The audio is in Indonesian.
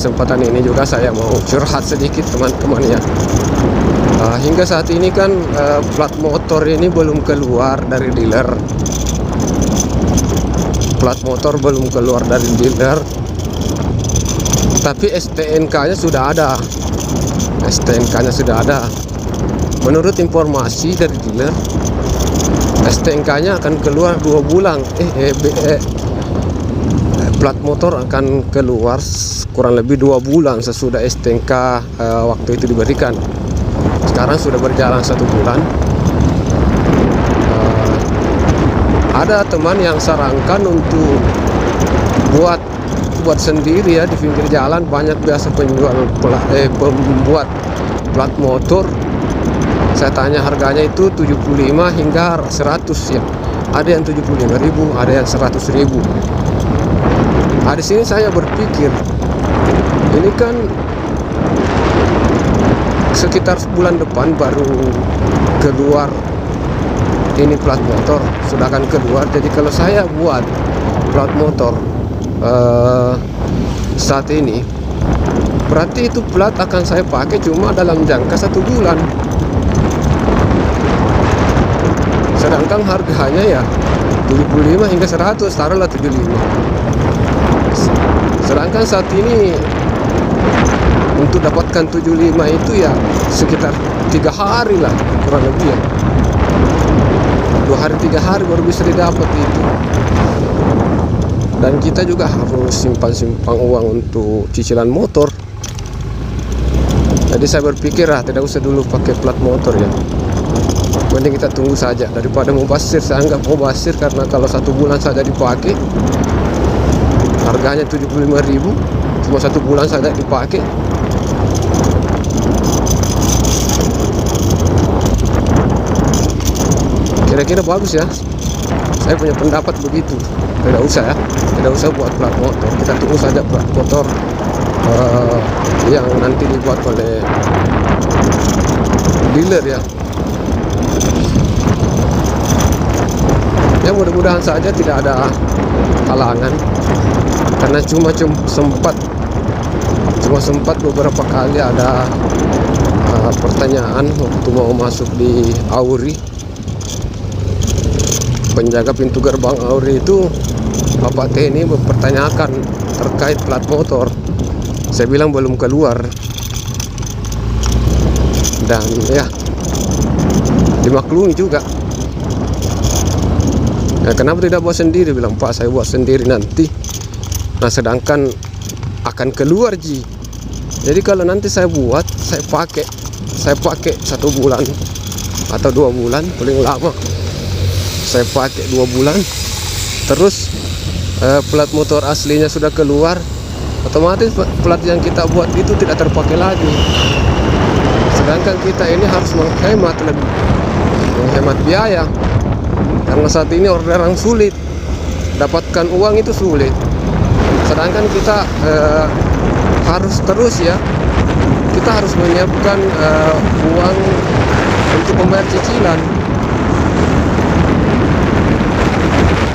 kesempatan ini juga saya mau curhat sedikit teman-teman ya. Hingga saat ini kan plat motor ini belum keluar dari dealer. Plat motor belum keluar dari dealer, tapi STNK-nya sudah ada. STNK-nya sudah ada. Menurut informasi dari dealer, STNK-nya akan keluar 2 bulan. Plat motor akan keluar kurang lebih 2 bulan sesudah STNK waktu itu diberikan. Sekarang sudah berjalan 1 bulan. Ada teman yang sarankan untuk buat sendiri ya di pinggir jalan. Banyak biasa pembuat plat motor. Saya tanya harganya itu 75 hingga 100 ya. Ada yang 75.000, ada yang 100.000. Di sini saya berpikir, ini kan sekitar bulan depan baru keluar ini plat motor, sudah akan keluar. Jadi kalau saya buat plat motor saat ini, berarti itu plat akan saya pakai cuma dalam jangka 1 bulan. Sedangkan harganya ya 75 hingga 100, taruhlah 75. Sedangkan saat ini untuk dapatkan 75 itu ya sekitar 3 hari lah kurang lebih ya. 2 hari 3 hari baru bisa didapat itu. Dan kita juga harus simpan uang untuk cicilan motor. Jadi saya berpikir tidak usah dulu pakai plat motor ya. Mending kita tunggu saja daripada mubazir. Saya nggak mau mubazir karena kalau 1 bulan saja dipakai, harganya 75.000, cuma 1 bulan saja dipakai. Kira-kira bagus ya. Saya punya pendapat begitu. Tidak usah ya, tidak usah buat plat motor. Kita tunggu saja plat motor yang nanti dibuat oleh dealer ya. Ya mudah-mudahan saja tidak ada halangan, karena cuma sempat beberapa kali ada pertanyaan waktu mau masuk di Auri. Penjaga pintu gerbang Auri itu Bapak TNI mempertanyakan terkait plat motor. Saya bilang belum keluar, dan ya dimaklumi juga. Ya, kenapa tidak buat sendiri? Bilang, Pak, saya buat sendiri nanti. Nah, sedangkan akan keluar Ji. Jadi kalau nanti saya buat, saya pakai 1 bulan atau 2 bulan paling lama. Saya pakai 2 bulan. Terus plat motor aslinya sudah keluar, otomatis plat yang kita buat itu tidak terpakai lagi. Sedangkan kita ini harus menghemat biaya. Karena saat ini orderan sulit, dapatkan uang itu sulit. Sedangkan kita harus terus ya, kita harus menyiapkan uang untuk membayar cicilan.